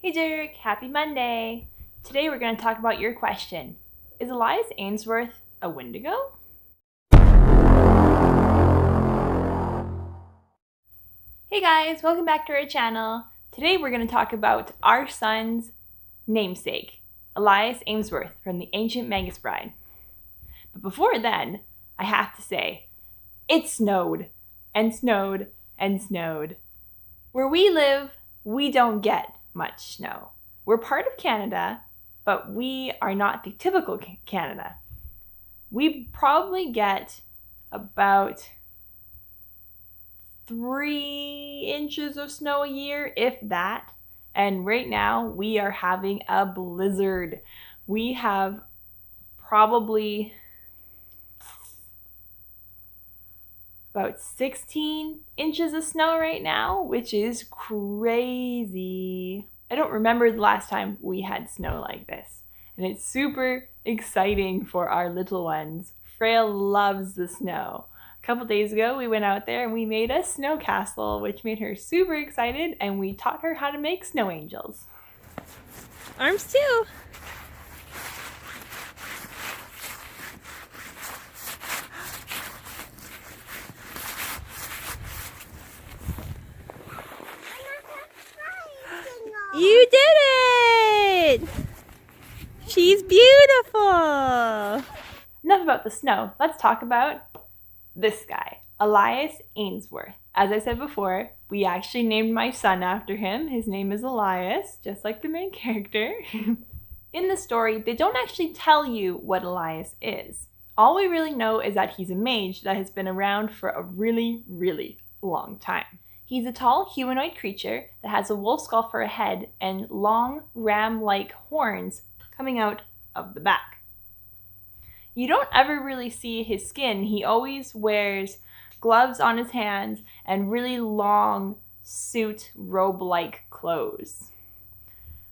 Hey Derek, happy Monday! Today we're going to talk about your question. Is Elias Ainsworth a Wendigo? Hey guys, welcome back to our channel. Today we're going to talk about our son's namesake, Elias Ainsworth from the Ancient Magus Bride. But before then, I have to say, it snowed and snowed and snowed. Where we live, we don't get much snow. We're part of Canada, but we are not the typical Canada. We probably get about 3 inches of snow a year, if that. And right now we are having a blizzard. We have probably about 16 inches of snow right now, which is crazy. I don't remember the last time we had snow like this, and it's super exciting for our little ones. Freya loves the snow. A couple days ago, we went out there and we made a snow castle, which made her super excited, and we taught her how to make snow angels. Arms too! You did it! She's beautiful! Enough about the snow. Let's talk about this guy, Elias Ainsworth. As I said before, we actually named my son after him. His name is Elias, just like the main character. In the story, they don't actually tell you what Elias is. All we really know is that he's a mage that has been around for a really, really long time. He's a tall humanoid creature that has a wolf skull for a head and long ram-like horns coming out of the back. You don't ever really see his skin. He always wears gloves on his hands and really long suit robe-like clothes.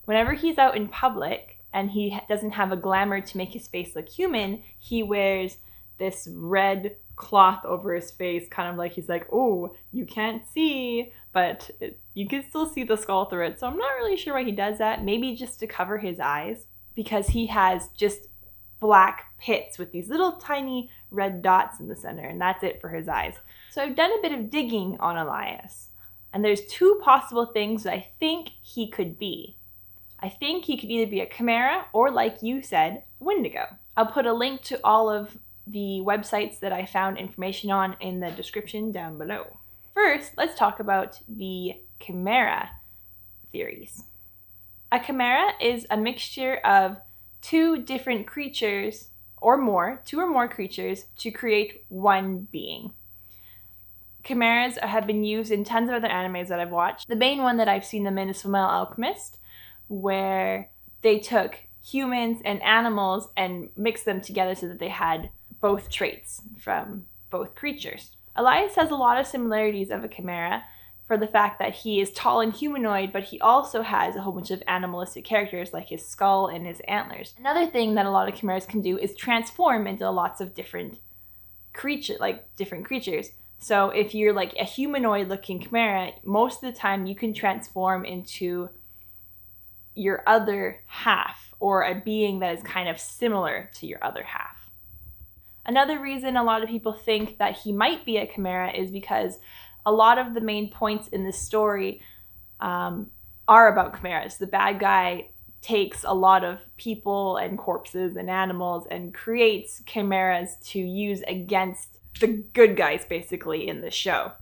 Whenever he's out in public and he doesn't have a glamour to make his face look human, he wears this red cloth over his face, kind of like he's like, oh, you can't see, but you can still see the skull through it. So I'm not really sure why he does that. Maybe just to cover his eyes, because he has just black pits with these little tiny red dots in the center, and that's it for his eyes. So I've done a bit of digging on Elias, and there's 2 possible things that I think he could be. I think he could either be a chimera or, like you said, Wendigo. I'll put a link to all of the websites that I found information on in the description down below. First, let's talk about the chimera theories. A chimera is a mixture of 2 different creatures or more, 2 or more creatures to create one being. Chimeras have been used in tons of other animes that I've watched. The main one that I've seen them in is Fullmetal Alchemist, where they took humans and animals and mixed them together so that they had both traits from both creatures. Elias has a lot of similarities of a chimera for the fact that he is tall and humanoid, but he also has a whole bunch of animalistic characters like his skull and his antlers. Another thing that a lot of chimeras can do is transform into lots of different creatures. So if you're like a humanoid looking chimera, most of the time you can transform into your other half, or a being that is kind of similar to your other half. Another reason a lot of people think that he might be a chimera is because a lot of the main points in this story are about chimeras. The bad guy takes a lot of people and corpses and animals and creates chimeras to use against the good guys, basically, in the show.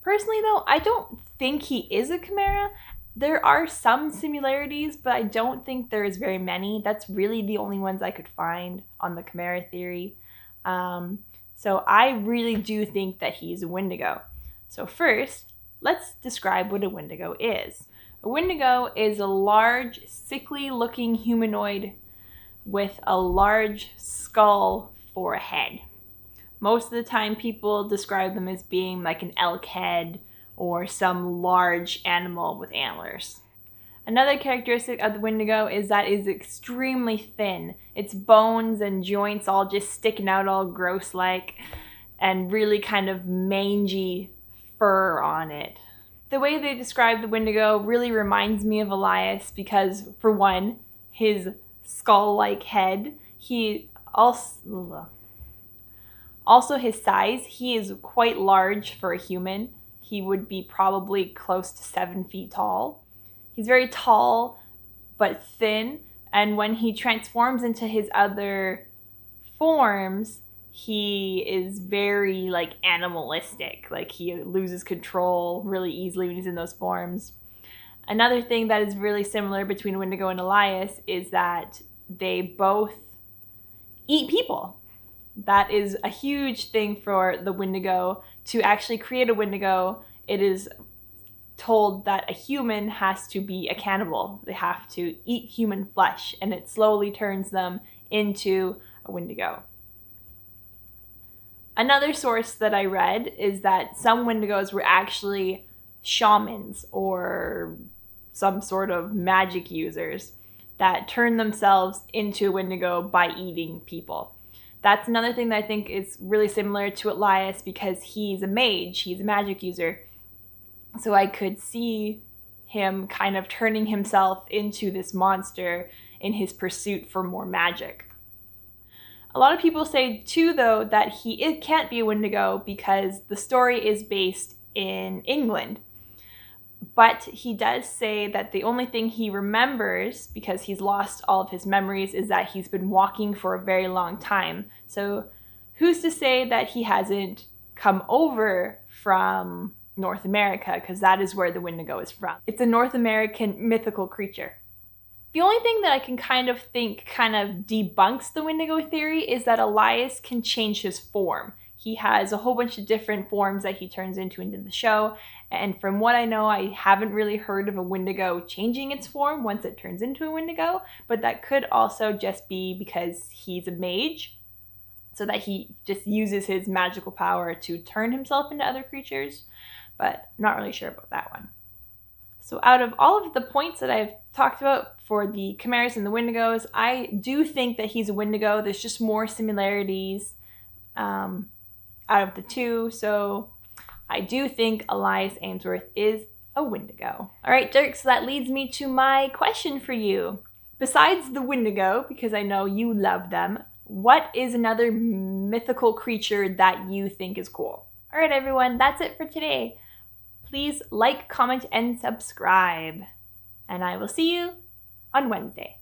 Personally, though, I don't think he is a chimera. There are some similarities, but I don't think there's very many. That's really the only ones I could find on the chimera theory. So I really do think that he's a Wendigo. So first, let's describe what a Wendigo is. A Wendigo is a large, sickly-looking humanoid with a large skull for a head. Most of the time, people describe them as being like an elk head or some large animal with antlers. Another characteristic of the Wendigo is that it is extremely thin. Its bones and joints all just sticking out all gross-like, and really kind of mangy fur on it. The way they describe the Wendigo really reminds me of Elias because, for one, his skull-like head, he also his size, he is quite large for a human. He would be probably close to 7 feet tall. He's very tall but thin, and when he transforms into his other forms, he is very like animalistic. Like he loses control really easily when he's in those forms. Another thing that is really similar between Wendigo and Elias is that they both eat people. That is a huge thing for the Wendigo. To actually create a Wendigo, it is told that a human has to be a cannibal. They have to eat human flesh, and it slowly turns them into a Wendigo. Another source that I read is that some Wendigos were actually shamans or some sort of magic users that turned themselves into a Wendigo by eating people. That's another thing that I think is really similar to Elias because he's a mage, he's a magic user. So I could see him kind of turning himself into this monster in his pursuit for more magic. A lot of people say too, though, that it can't be a Wendigo because the story is based in England. But he does say that the only thing he remembers, because he's lost all of his memories, is that he's been walking for a very long time. So who's to say that he hasn't come over from North America, because that is where the Wendigo is from. It's a North American mythical creature. The only thing that I can kind of think kind of debunks the Wendigo theory is that Elias can change his form. He has a whole bunch of different forms that he turns into the show, and from what I know, I haven't really heard of a Wendigo changing its form once it turns into a Wendigo, but that could also just be because he's a mage, so that he just uses his magical power to turn himself into other creatures, but I'm not really sure about that one. So out of all of the points that I've talked about for the Chimeras and the Wendigos, I do think that he's a Wendigo. There's just more similarities out of the two, so I do think Elias Ainsworth is a Wendigo. All right, Dirk, so that leads me to my question for you. Besides the Wendigo, because I know you love them, what is another mythical creature that you think is cool? All right, everyone, that's it for today. Please like, comment, and subscribe. And I will see you on Wednesday.